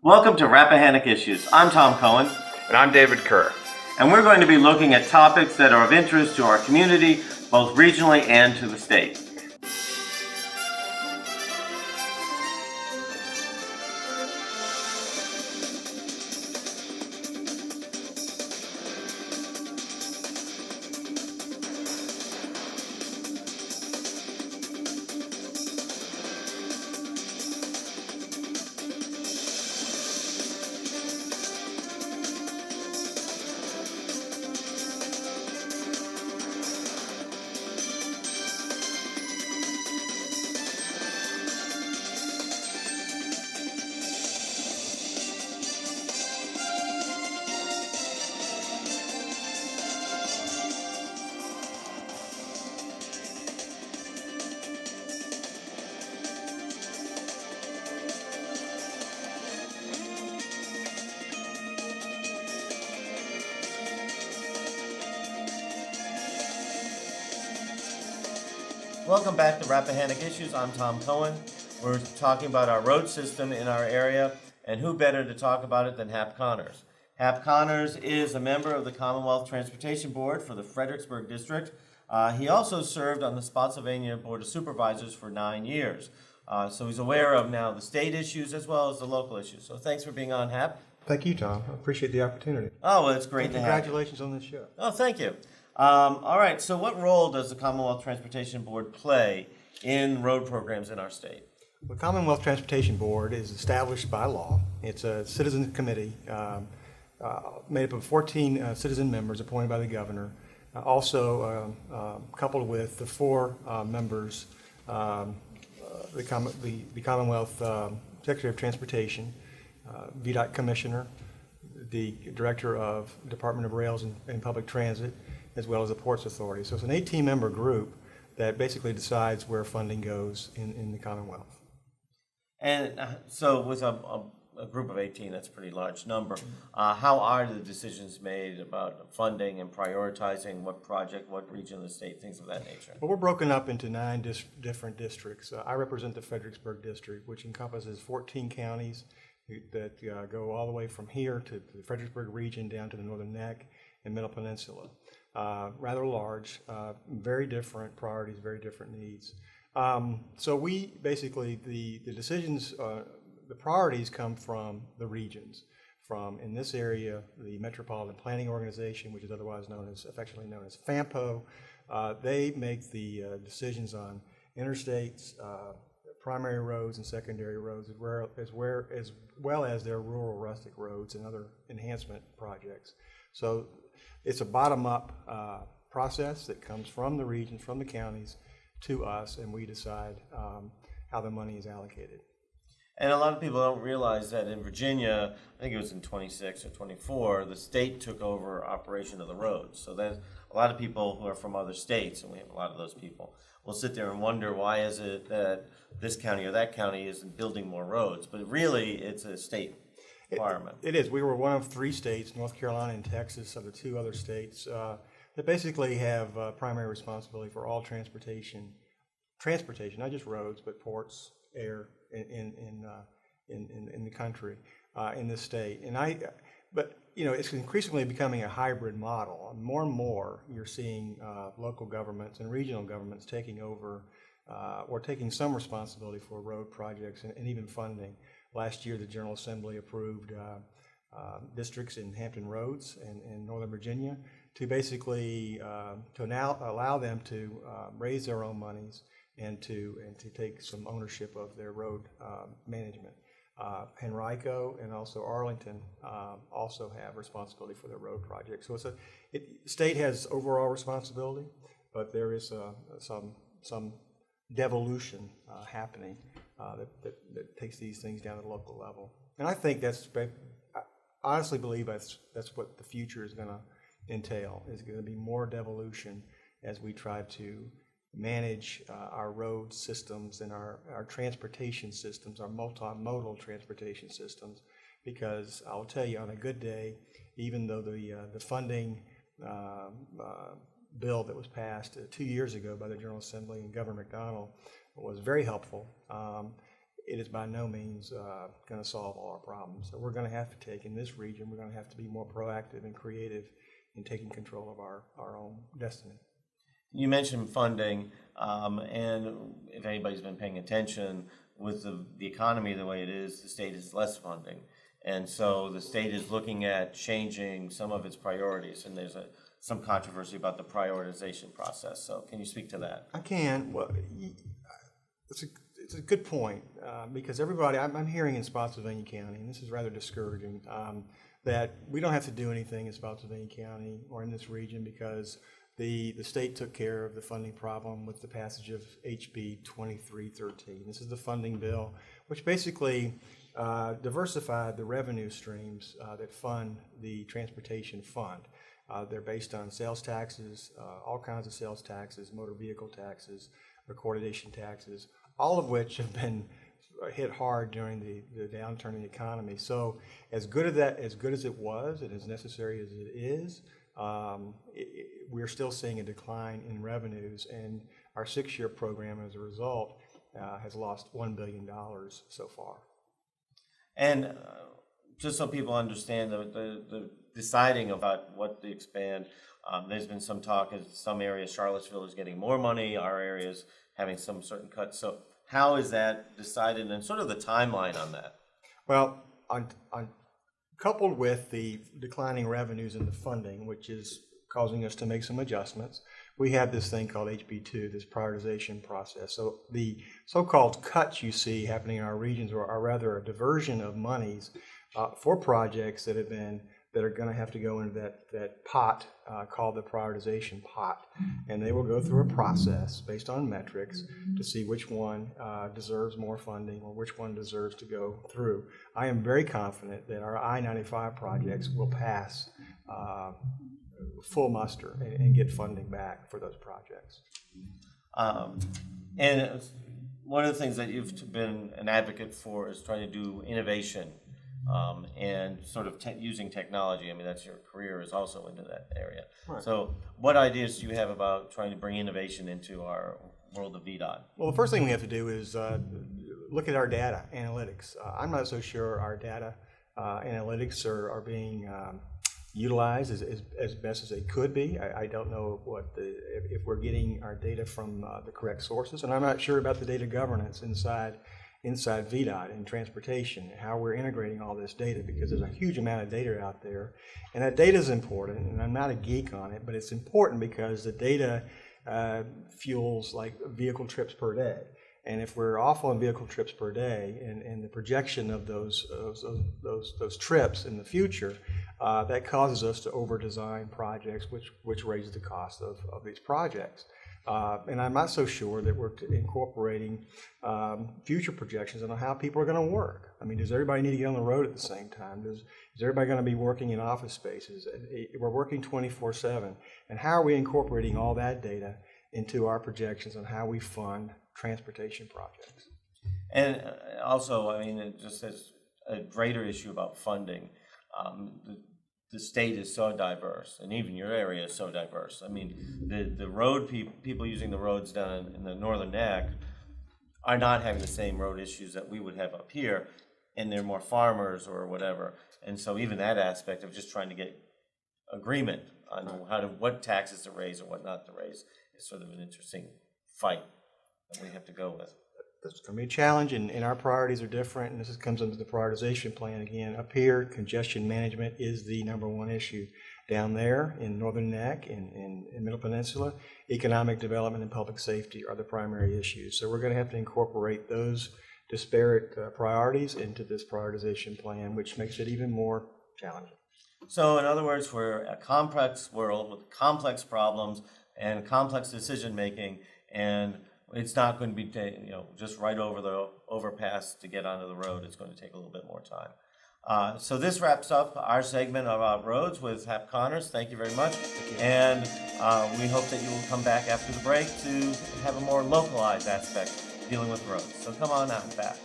Welcome to Rappahannock Issues. I'm Tom Cohen. And I'm David Kerr. And we're going to be looking at topics that are of interest to our community, both regionally and to the state. Welcome back to Rappahannock Issues. I'm Tom Cohen. We're talking about our road system in our area, and who better to talk about it than Hap Connors. Hap Connors is a member of the Commonwealth Transportation Board for the Fredericksburg District. He also served on the Spotsylvania Board of Supervisors for 9 years. So he's aware of now the state issues as well as the local issues. So thanks for being on, Hap. Thank you, Tom. I appreciate the opportunity. Oh, well, it's great to have you. Congratulations on this show. Oh, thank you. All right, so what role does the Commonwealth Transportation Board play in road programs in our state? The Commonwealth Transportation Board is established by law. It's a citizen committee made up of 14 citizen members appointed by the governor, also coupled with the 4 members, the Commonwealth Secretary of Transportation, VDOT Commissioner, the Director of Department of Rails and Public Transit, as well as the Ports Authority. So it's an 18-member group that basically decides where funding goes in the Commonwealth. And so with a group of 18, that's a pretty large number. How are the decisions made about funding and prioritizing what project, what region of the state, things of that nature? Well, we're broken up into 9 different districts. I represent the Fredericksburg District, which encompasses 14 counties that go all the way from here to the Fredericksburg region down to the Northern Neck and Middle Peninsula. Rather large, very different priorities, very different needs. So we basically, the decisions, the priorities come from the regions. From, in this area, the Metropolitan Planning Organization, which is otherwise affectionately known as FAMPO. They make the decisions on interstates, primary roads and secondary roads, as well as their rural rustic roads and other enhancement projects. So it's a bottom-up process that comes from the regions, from the counties, to us, and we decide how the money is allocated. And a lot of people don't realize that in Virginia, I think it was in 26 or 24, the state took over operation of the roads. So there's a lot of people who are from other states, and we have a lot of those people, will sit there and wonder, why is it that this county or that county isn't building more roads? But really, it's a state requirement. It is. We were one of 3 states, North Carolina and Texas, of the 2 other states, that basically have primary responsibility for all transportation, not just roads, but ports, air, in the country, in this state. But you know, it's increasingly becoming a hybrid model. More and more, you're seeing local governments and regional governments taking over or taking some responsibility for road projects and even funding. Last year, the General Assembly approved districts in Hampton Roads and Northern Virginia to basically to now allow them to raise their own monies and to take some ownership of their road management. Henrico and also Arlington also have responsibility for their road projects. So state has overall responsibility, but there is some devolution happening that takes these things down to the local level. And I think I honestly believe that's what the future is going to entail. Is going to be more devolution as we try to manage our road systems and our transportation systems, our multimodal transportation systems, because I'll tell you, on a good day, even though the funding bill that was passed 2 years ago by the General Assembly and Governor McDonnell was very helpful, it is by no means going to solve all our problems. So we're going to have to take, in this region, we're going to have to be more proactive and creative in taking control of our own destiny. You mentioned funding, and if anybody's been paying attention, with the economy the way it is, the state has less funding. And so the state is looking at changing some of its priorities, and there's some controversy about the prioritization process. So can you speak to that? I can. Well, it's a good point because everybody, I'm hearing in Spotsylvania County, and this is rather discouraging, that we don't have to do anything in Spotsylvania County or in this region because the state took care of the funding problem with the passage of HB 2313. This is the funding bill, which basically diversified the revenue streams that fund the transportation fund. They're based on sales taxes, all kinds of sales taxes, motor vehicle taxes, recordation taxes, all of which have been hit hard during the downturn in the economy. So as good as it was and as necessary as it is, we're still seeing a decline in revenues, and our 6-year program as a result has lost $1 billion so far. And just so people understand the deciding about what to expand, there's been some talk in some areas Charlottesville is getting more money, our areas having some certain cuts. So how is that decided, and sort of the timeline on that? Well, coupled with the declining revenues in the funding, which is causing us to make some adjustments, we have this thing called HB2, this prioritization process. So the so-called cuts you see happening in our regions are rather a diversion of monies for projects that are going to have to go into that pot called the prioritization pot. And they will go through a process based on metrics to see which one deserves more funding or which one deserves to go through. I am very confident that our I-95 projects will pass full muster and get funding back for those projects. And one of the things that you've been an advocate for is trying to do innovation and sort of using technology. I mean, that's your career is also into that area. Right. So what ideas do you have about trying to bring innovation into our world of VDOT? Well, the first thing we have to do is look at our data analytics. I'm not so sure our data analytics are being utilized as best as they could be. I don't know if we're getting our data from the correct sources, and I'm not sure about the data governance inside VDOT and transportation, and how we're integrating all this data, because there's a huge amount of data out there, and that data is important, and I'm not a geek on it, but it's important because the data fuels like vehicle trips per day. And if we're off on vehicle trips per day, and the projection of those trips in the future, that causes us to over-design projects, which raises the cost of these projects. And I'm not so sure that we're incorporating future projections on how people are going to work. I mean, does everybody need to get on the road at the same time? Is everybody going to be working in office spaces? We're working 24/7. And how are we incorporating all that data into our projections on how we fund transportation projects? And also, I mean, it just has a greater issue about funding. The state is so diverse, and even your area is so diverse. I mean, the road people using the roads down in the Northern Neck are not having the same road issues that we would have up here, and they're more farmers or whatever. And so even that aspect of just trying to get agreement on what taxes to raise or what not to raise is sort of an interesting fight that we have to go with. That's going to be a challenge, and our priorities are different, and this comes under the prioritization plan again. Up here, congestion management is the #1 issue. Down there in Northern Neck, in Middle Peninsula, economic development and public safety are the primary issues. So we're going to have to incorporate those disparate priorities into this prioritization plan, which makes it even more challenging. So in other words, we're a complex world with complex problems and complex decision making, and it's not going to be just right over the overpass to get onto the road. It's going to take a little bit more time. So this wraps up our segment about roads with Hap Connors. Thank you very much. And we hope that you will come back after the break to have a more localized aspect dealing with roads. So come on out and back.